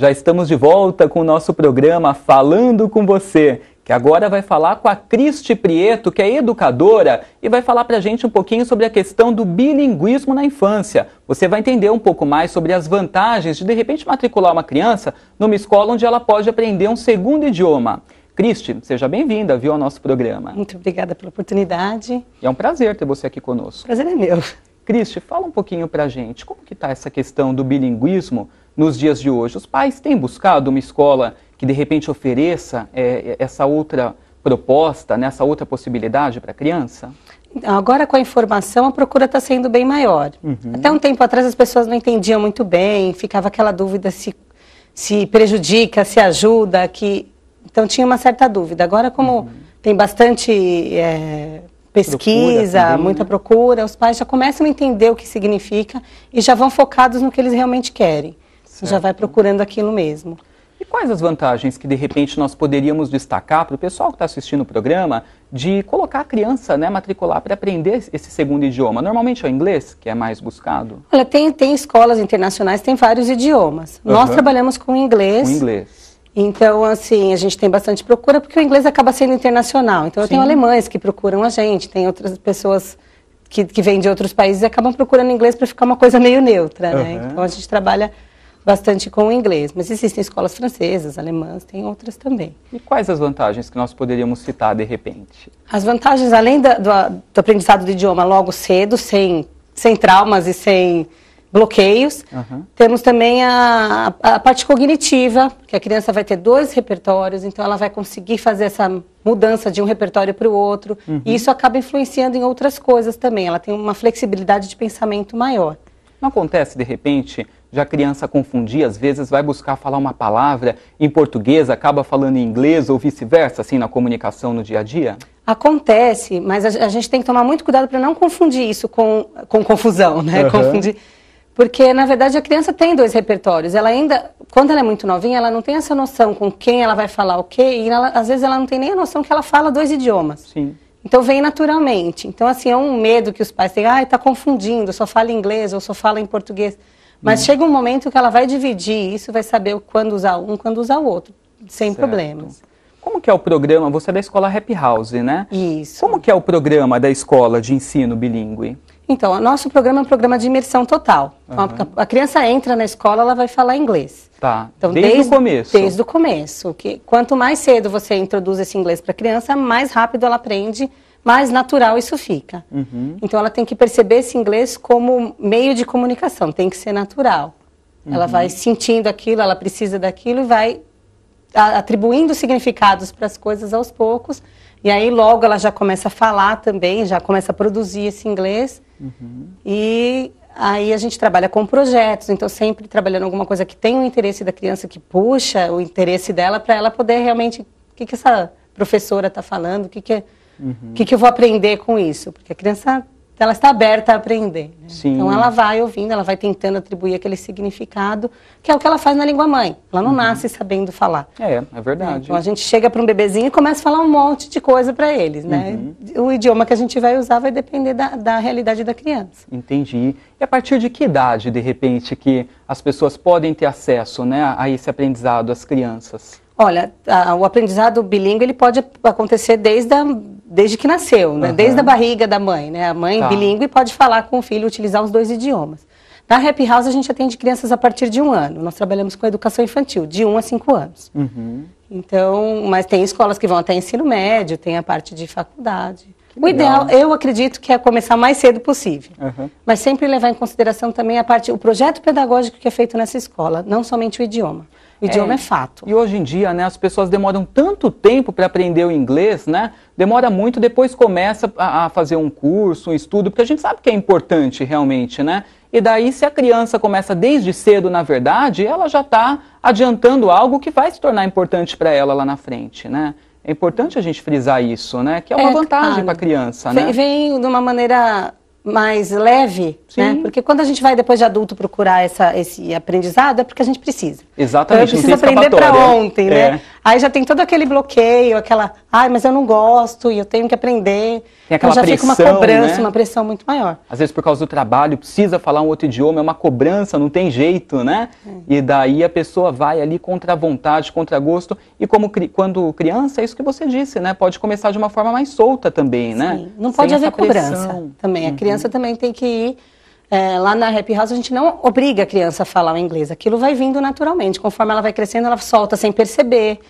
Já estamos de volta com o nosso programa Falando com Você, que agora vai falar com a Cristi Prieto, que é educadora, e vai falar pra gente um pouquinho sobre a questão do bilinguismo na infância. Você vai entender um pouco mais sobre as vantagens de repente, matricular uma criança numa escola onde ela pode aprender um segundo idioma. Cristi, seja bem-vinda, ao nosso programa. Muito obrigada pela oportunidade. É um prazer ter você aqui conosco. O prazer é meu. Cristi, fala um pouquinho pra gente, como que está essa questão do bilinguismo nos dias de hoje? Os pais têm buscado uma escola que de repente ofereça essa outra proposta, né, essa outra possibilidade para a criança? Então, agora com a informação a procura está sendo bem maior. Até um tempo atrás as pessoas não entendiam muito bem, ficava aquela dúvida se prejudica, se ajuda, então tinha uma certa dúvida. Agora como tem bastante pesquisa, procura também, muita né? procura, os pais já começam a entender o que significa e já vão focados no que eles realmente querem. Certo. Já vai procurando aquilo mesmo. E quais as vantagens que de repente nós poderíamos destacar para o pessoal que está assistindo o programa de colocar a criança, né, matricular para aprender esse segundo idioma? Normalmente é o inglês que é mais buscado? Olha, tem escolas internacionais, tem vários idiomas. Nós trabalhamos com inglês. Com inglês. Então, assim, a gente tem bastante procura, porque o inglês acaba sendo internacional. Então, eu tenho alemães que procuram a gente, tem outras pessoas que vêm de outros países e acabam procurando inglês para ficar uma coisa meio neutra, né? Então, a gente trabalha bastante com o inglês. Mas existem escolas francesas, alemãs, tem outras também. E quais as vantagens que nós poderíamos citar de repente? As vantagens, além do aprendizado do idioma logo cedo, sem traumas e sem bloqueios, temos também a parte cognitiva, que a criança vai ter 2 repertórios, então ela vai conseguir fazer essa mudança de um repertório para o outro, e isso acaba influenciando em outras coisas também, ela tem uma flexibilidade de pensamento maior. Não acontece, de repente, de a criança confundir, às vezes vai buscar falar uma palavra em português, acaba falando em inglês ou vice-versa, assim, na comunicação no dia a dia? Acontece, mas a gente tem que tomar muito cuidado para não confundir isso com confusão, né? Confundir. Porque, na verdade, a criança tem 2 repertórios. Ela ainda, quando ela é muito novinha, ela não tem essa noção com quem ela vai falar o quê, e às vezes ela não tem nem a noção que ela fala 2 idiomas. Sim. Então, vem naturalmente. Então, assim, é um medo que os pais têm. Tá confundindo, só fala inglês ou só fala em português. Mas chega um momento que ela vai dividir isso, vai saber quando usar um, quando usar o outro, sem problemas. Como que é o programa? Você é da escola Happy House, né? Isso. Como que é o programa da escola de ensino bilíngue? Então, o nosso programa é um programa de imersão total. A criança entra na escola, ela vai falar inglês. Tá, então, desde o começo? Desde o começo. Quanto mais cedo você introduz esse inglês para a criança, mais rápido ela aprende, mais natural isso fica. Então, ela tem que perceber esse inglês como meio de comunicação, tem que ser natural. Ela vai sentindo aquilo, ela precisa daquilo e vai atribuindo significados para as coisas aos poucos. E aí, logo, ela já começa a falar também, já começa a produzir esse inglês. E aí a gente trabalha com projetos, então sempre trabalhando alguma coisa que tem o interesse da criança, que puxa o interesse dela, para ela poder realmente, o que essa professora está falando, o que eu vou aprender com isso? Porque a criança, ela está aberta a aprender, né? Então ela vai ouvindo, ela vai tentando atribuir aquele significado, que é o que ela faz na língua mãe. Ela não nasce sabendo falar. É verdade. Então a gente chega para um bebezinho e começa a falar um monte de coisa para eles, né? O idioma que a gente vai usar vai depender da realidade da criança. Entendi. E a partir de que idade, de repente, que as pessoas podem ter acesso, né, a esse aprendizado, as crianças? Olha, o aprendizado bilíngue ele pode acontecer desde que nasceu, né? Desde a barriga da mãe, né? A mãe bilíngue pode falar com o filho, utilizar os 2 idiomas. Na Happy House a gente atende crianças a partir de 1 ano. Nós trabalhamos com educação infantil, de 1 a 5 anos. Então, mas tem escolas que vão até ensino médio, tem a parte de faculdade. O ideal, eu acredito que é começar o mais cedo possível. Mas sempre levar em consideração também o projeto pedagógico que é feito nessa escola, não somente o idioma. O idioma é fato. E hoje em dia, né, as pessoas demoram tanto tempo para aprender o inglês, né? Demora muito, depois começa a fazer um curso, um estudo, porque a gente sabe que é importante realmente, né? E daí, se a criança começa desde cedo, na verdade, ela já está adiantando algo que vai se tornar importante para ela lá na frente, né? É importante a gente frisar isso, né? Que é uma vantagem para a criança, né? Vem de uma maneira mais leve, né? Porque quando a gente vai depois de adulto procurar esse aprendizado, é porque a gente precisa. Exatamente, então, eu preciso aprender para ontem, né? Aí já tem todo aquele bloqueio, mas eu não gosto e eu tenho que aprender. Tem aquela então já pressão, fica uma cobrança, né? uma pressão muito maior. Às vezes por causa do trabalho, precisa falar um outro idioma, é uma cobrança, não tem jeito, né? E daí a pessoa vai ali contra a vontade, contra gosto. E quando criança, é isso que você disse, né? Pode começar de uma forma mais solta também, né? Sim, não pode haver cobrança também. A criança também tem que ir. Lá na Happy House a gente não obriga a criança a falar o inglês. Aquilo vai vindo naturalmente. Conforme ela vai crescendo, ela solta sem perceber.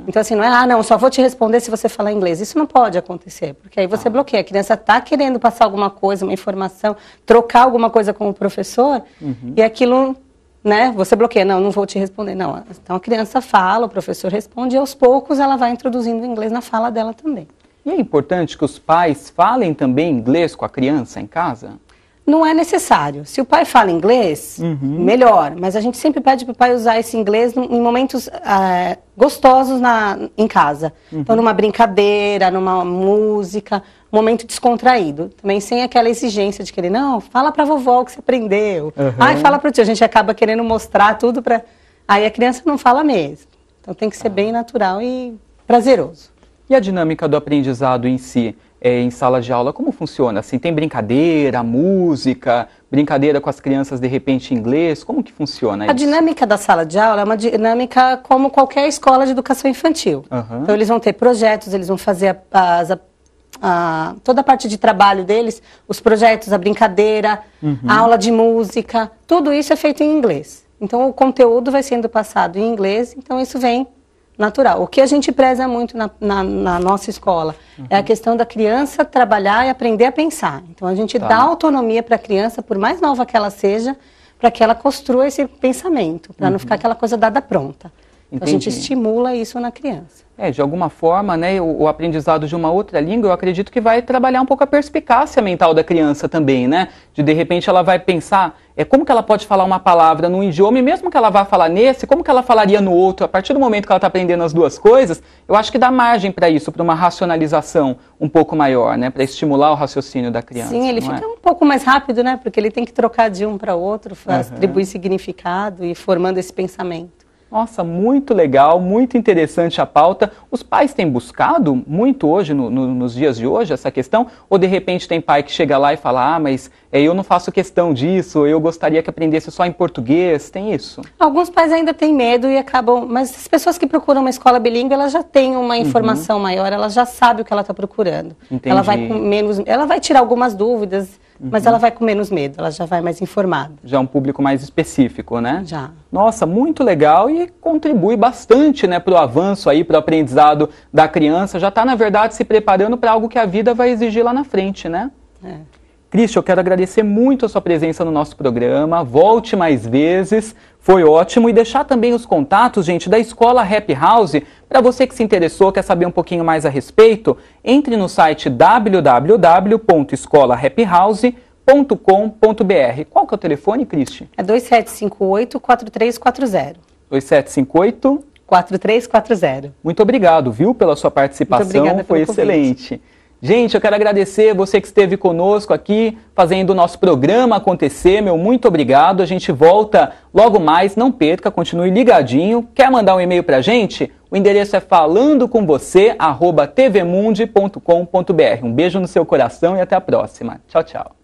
Então assim, não é, não, só vou te responder se você falar inglês. Isso não pode acontecer, porque aí você bloqueia. A criança está querendo passar alguma coisa, uma informação, trocar alguma coisa com o professor, e aquilo, né, você bloqueia. Não vou te responder. Não. Então a criança fala, o professor responde, e aos poucos ela vai introduzindo o inglês na fala dela também. E é importante que os pais falem também inglês com a criança em casa? Não é necessário. Se o pai fala inglês, melhor. Mas a gente sempre pede para o pai usar esse inglês em momentos gostosos em casa. Então, numa brincadeira, numa música, um momento descontraído. Também sem aquela exigência de querer, não, fala para a vovó o que você aprendeu. Fala para o tio. A gente acaba querendo mostrar tudo para... Aí a criança não fala mesmo. Então, tem que ser bem natural e prazeroso. E a dinâmica do aprendizado em si? Em sala de aula, como funciona? Assim, tem brincadeira, música, brincadeira com as crianças, de repente, em inglês? Como que funciona isso? A dinâmica da sala de aula é uma dinâmica como qualquer escola de educação infantil. Então, eles vão ter projetos, eles vão fazer toda a parte de trabalho deles, os projetos, a brincadeira, a aula de música, tudo isso é feito em inglês. Então, o conteúdo vai sendo passado em inglês, então isso vem natural. O que a gente preza muito na nossa escola é a questão da criança trabalhar e aprender a pensar. Então, a gente dá autonomia para a criança, por mais nova que ela seja, para que ela construa esse pensamento, para não ficar aquela coisa dada pronta. Então, a gente estimula isso na criança. De alguma forma, né, o aprendizado de uma outra língua, eu acredito que vai trabalhar um pouco a perspicácia mental da criança também, né? De repente, ela vai pensar, como que ela pode falar uma palavra num idioma, e mesmo que ela vá falar nesse, como que ela falaria no outro? A partir do momento que ela está aprendendo as duas coisas, eu acho que dá margem para isso, para uma racionalização um pouco maior, né? Para estimular o raciocínio da criança. Sim, ele fica um pouco mais rápido, né? Porque ele tem que trocar de um para outro, atribuir significado e formando esse pensamento. Nossa, muito legal, muito interessante a pauta. Os pais têm buscado muito hoje, nos dias de hoje, essa questão? Ou de repente tem pai que chega lá e fala, mas eu não faço questão disso, eu gostaria que aprendesse só em português, tem isso? Alguns pais ainda têm medo e acabam, mas as pessoas que procuram uma escola bilíngue, elas já têm uma informação maior, ela já sabe o que ela está procurando. Entendi. Ela vai tirar algumas dúvidas, mas ela vai com menos medo, ela já vai mais informada. Já é um público mais específico, né? Já. Nossa, muito legal e contribui bastante, né, para o avanço aí, para o aprendizado da criança. Já está, na verdade, se preparando para algo que a vida vai exigir lá na frente, né? Cristi, eu quero agradecer muito a sua presença no nosso programa. Volte mais vezes, foi ótimo. E deixar também os contatos, gente, da Escola Happy House. Para você que se interessou, quer saber um pouquinho mais a respeito, entre no site www.escolahappyhouse.com.br. Qual que é o telefone, Cristi? É 2758-4340. 2758-4340. Muito obrigado, viu, pela sua participação. Muito obrigada foi excelente. Convite. Gente, eu quero agradecer você que esteve conosco aqui, fazendo o nosso programa acontecer, muito obrigado. A gente volta logo mais, não perca, continue ligadinho. Quer mandar um e-mail pra gente? O endereço é falandocomvocê@tvmundi.com.br. Um beijo no seu coração e até a próxima. Tchau, tchau.